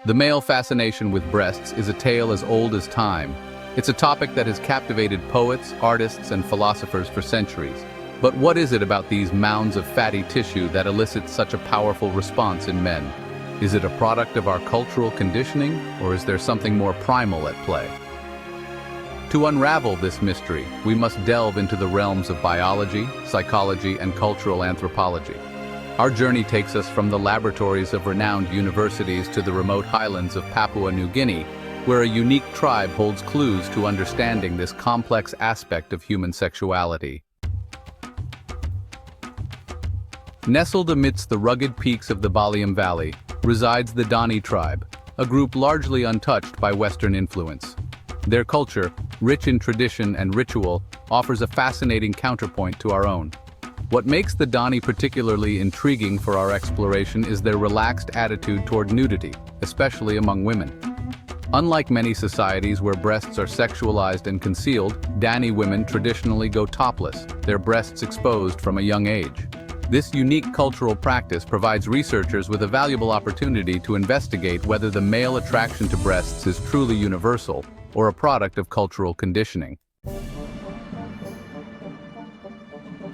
The male fascination with breasts is a tale as old as time. It's a topic that has captivated poets, artists, and philosophers for centuries. But what is it about these mounds of fatty tissue that elicits such a powerful response in men? Is it a product of our cultural conditioning, or is there something more primal at play? To unravel this mystery, we must delve into the realms of biology, psychology, and cultural anthropology. Our journey takes us from the laboratories of renowned universities to the remote highlands of Papua New Guinea, where a unique tribe holds clues to understanding this complex aspect of human sexuality. Nestled amidst the rugged peaks of the Baliem Valley resides the Dani tribe, a group largely untouched by Western influence. Their culture, rich in tradition and ritual, offers a fascinating counterpoint to our own. What makes the Dani particularly intriguing for our exploration is their relaxed attitude toward nudity, especially among women. Unlike many societies where breasts are sexualized and concealed, Dani women traditionally go topless, their breasts exposed from a young age. This unique cultural practice provides researchers with a valuable opportunity to investigate whether the male attraction to breasts is truly universal or a product of cultural conditioning.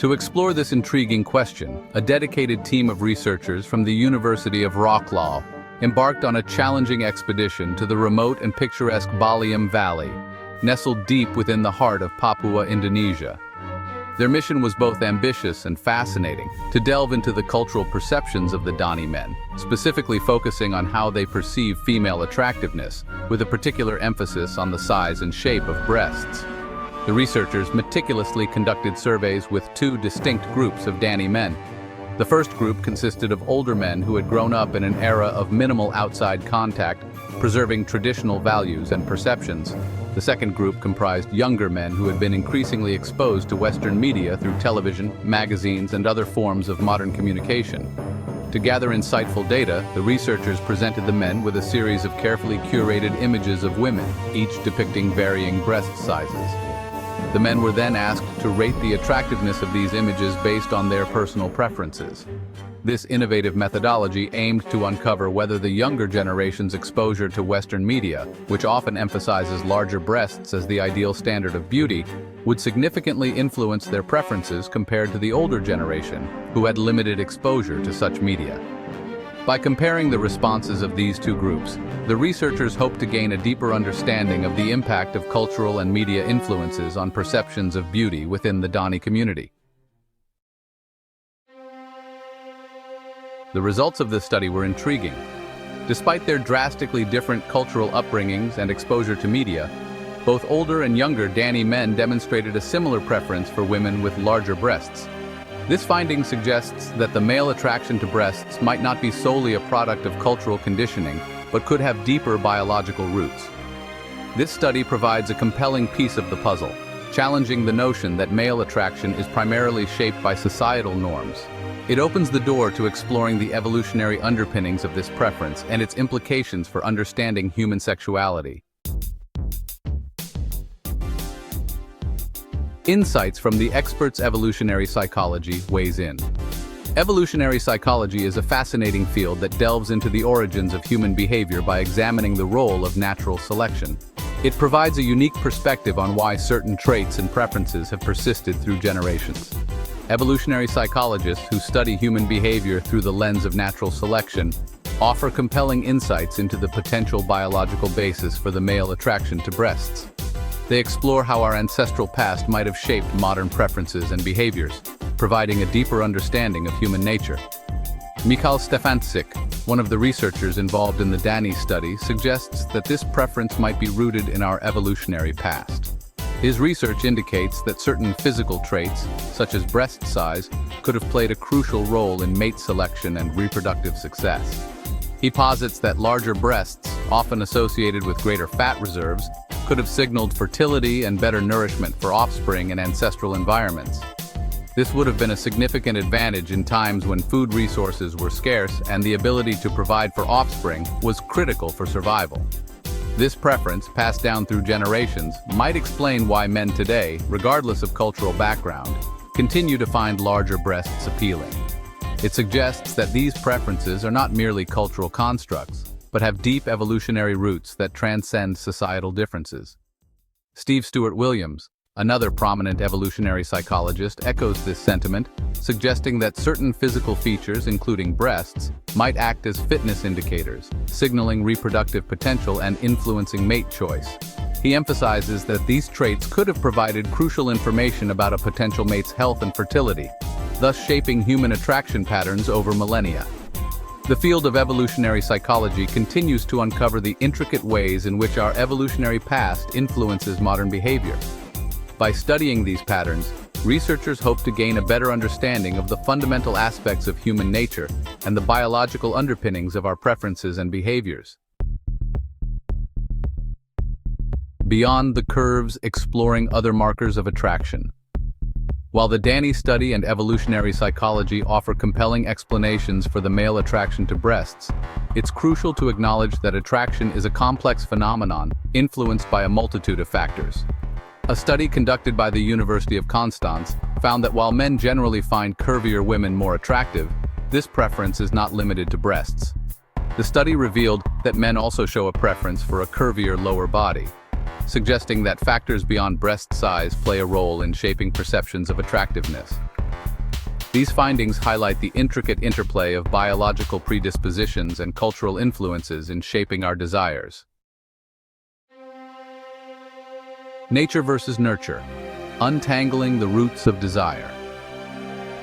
To explore this intriguing question, a dedicated team of researchers from the University of Wroclaw embarked on a challenging expedition to the remote and picturesque Baliem Valley, nestled deep within the heart of Papua, Indonesia. Their mission was both ambitious and fascinating, to delve into the cultural perceptions of the Dani men, specifically focusing on how they perceive female attractiveness, with a particular emphasis on the size and shape of breasts. The researchers meticulously conducted surveys with two distinct groups of Dani men. The first group consisted of older men who had grown up in an era of minimal outside contact, preserving traditional values and perceptions. The second group comprised younger men who had been increasingly exposed to Western media through television, magazines, and other forms of modern communication. To gather insightful data, the researchers presented the men with a series of carefully curated images of women, each depicting varying breast sizes. The men were then asked to rate the attractiveness of these images based on their personal preferences. This innovative methodology aimed to uncover whether the younger generation's exposure to Western media, which often emphasizes larger breasts as the ideal standard of beauty, would significantly influence their preferences compared to the older generation, who had limited exposure to such media. By comparing the responses of these two groups, the researchers hoped to gain a deeper understanding of the impact of cultural and media influences on perceptions of beauty within the Dani community. The results of this study were intriguing. Despite their drastically different cultural upbringings and exposure to media, both older and younger Dani men demonstrated a similar preference for women with larger breasts. This finding suggests that the male attraction to breasts might not be solely a product of cultural conditioning, but could have deeper biological roots. This study provides a compelling piece of the puzzle, challenging the notion that male attraction is primarily shaped by societal norms. It opens the door to exploring the evolutionary underpinnings of this preference and its implications for understanding human sexuality. Insights from the expert's evolutionary psychology weighs in. Evolutionary psychology is a fascinating field that delves into the origins of human behavior by examining the role of natural selection. It provides a unique perspective on why certain traits and preferences have persisted through generations. Evolutionary psychologists who study human behavior through the lens of natural selection offer compelling insights into the potential biological basis for the male attraction to breasts. They explore how our ancestral past might have shaped modern preferences and behaviors, providing a deeper understanding of human nature. Michal Stefancic, one of the researchers involved in the Dani study, suggests that this preference might be rooted in our evolutionary past. His research indicates that certain physical traits, such as breast size, could have played a crucial role in mate selection and reproductive success. He posits that larger breasts, often associated with greater fat reserves, could have signaled fertility and better nourishment for offspring in ancestral environments. This would have been a significant advantage in times when food resources were scarce and the ability to provide for offspring was critical for survival. This preference, passed down through generations, might explain why men today, regardless of cultural background, continue to find larger breasts appealing. It suggests that these preferences are not merely cultural constructs, but have deep evolutionary roots that transcend societal differences. Steve Stuart Williams, another prominent evolutionary psychologist, echoes this sentiment, suggesting that certain physical features, including breasts, might act as fitness indicators, signaling reproductive potential and influencing mate choice. He emphasizes that these traits could have provided crucial information about a potential mate's health and fertility, thus shaping human attraction patterns over millennia. The field of evolutionary psychology continues to uncover the intricate ways in which our evolutionary past influences modern behavior. By studying these patterns, researchers hope to gain a better understanding of the fundamental aspects of human nature and the biological underpinnings of our preferences and behaviors. Beyond the curves, exploring other markers of attraction. While the Dani study and evolutionary psychology offer compelling explanations for the male attraction to breasts, it's crucial to acknowledge that attraction is a complex phenomenon influenced by a multitude of factors. A study conducted by the University of Constance found that while men generally find curvier women more attractive, this preference is not limited to breasts. The study revealed that men also show a preference for a curvier lower body, suggesting that factors beyond breast size play a role in shaping perceptions of attractiveness. These findings highlight the intricate interplay of biological predispositions and cultural influences in shaping our desires. Nature versus nurture, untangling the roots of desire.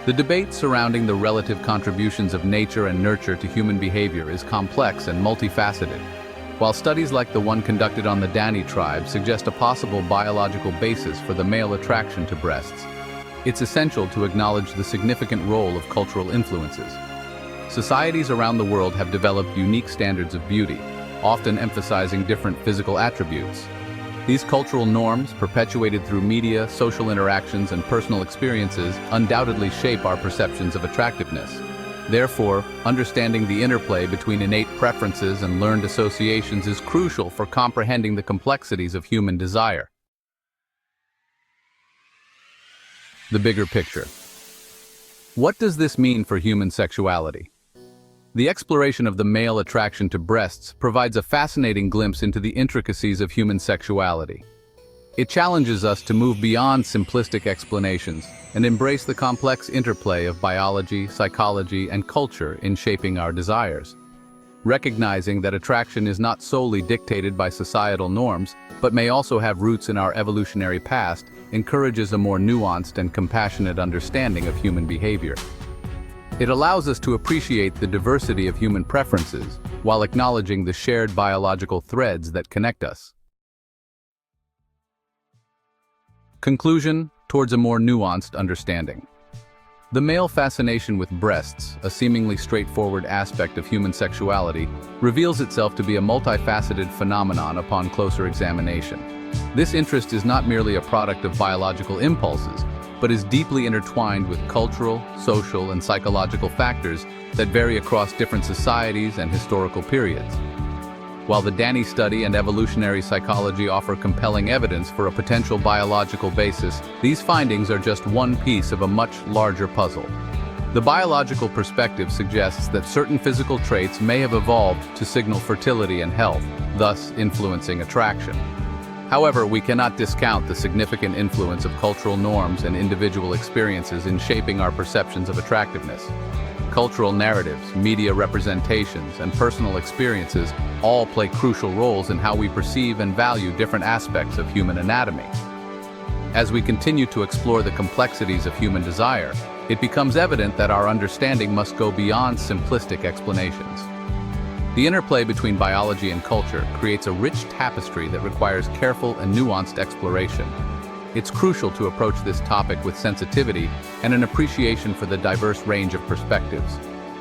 The debate surrounding the relative contributions of nature and nurture to human behavior is complex and multifaceted. While studies like the one conducted on the Dani tribe suggest a possible biological basis for the male attraction to breasts, it's essential to acknowledge the significant role of cultural influences. Societies around the world have developed unique standards of beauty, often emphasizing different physical attributes. These cultural norms, perpetuated through media, social interactions, and personal experiences, undoubtedly shape our perceptions of attractiveness. Therefore, understanding the interplay between innate preferences and learned associations is crucial for comprehending the complexities of human desire. The bigger picture. What does this mean for human sexuality? The exploration of the male attraction to breasts provides a fascinating glimpse into the intricacies of human sexuality. It challenges us to move beyond simplistic explanations and embrace the complex interplay of biology, psychology, and culture in shaping our desires. Recognizing that attraction is not solely dictated by societal norms, but may also have roots in our evolutionary past, encourages a more nuanced and compassionate understanding of human behavior. It allows us to appreciate the diversity of human preferences while acknowledging the shared biological threads that connect us. Conclusion: towards a more nuanced understanding. The male fascination with breasts, a seemingly straightforward aspect of human sexuality, reveals itself to be a multifaceted phenomenon upon closer examination. This interest is not merely a product of biological impulses, but is deeply intertwined with cultural, social, and psychological factors that vary across different societies and historical periods. While the Dani study and evolutionary psychology offer compelling evidence for a potential biological basis, these findings are just one piece of a much larger puzzle. The biological perspective suggests that certain physical traits may have evolved to signal fertility and health, thus influencing attraction. However, we cannot discount the significant influence of cultural norms and individual experiences in shaping our perceptions of attractiveness. Cultural narratives, media representations, and personal experiences all play crucial roles in how we perceive and value different aspects of human anatomy. As we continue to explore the complexities of human desire, it becomes evident that our understanding must go beyond simplistic explanations. The interplay between biology and culture creates a rich tapestry that requires careful and nuanced exploration. It's crucial to approach this topic with sensitivity and an appreciation for the diverse range of perspectives.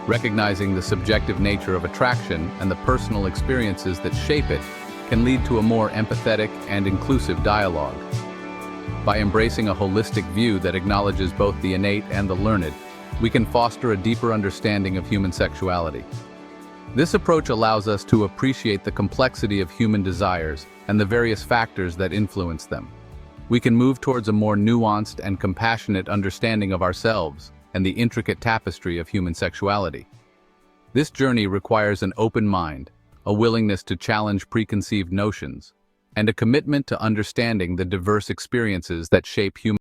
Recognizing the subjective nature of attraction and the personal experiences that shape it can lead to a more empathetic and inclusive dialogue. By embracing a holistic view that acknowledges both the innate and the learned, we can foster a deeper understanding of human sexuality. This approach allows us to appreciate the complexity of human desires and the various factors that influence them. We can move towards a more nuanced and compassionate understanding of ourselves and the intricate tapestry of human sexuality. This journey requires an open mind, a willingness to challenge preconceived notions, and a commitment to understanding the diverse experiences that shape human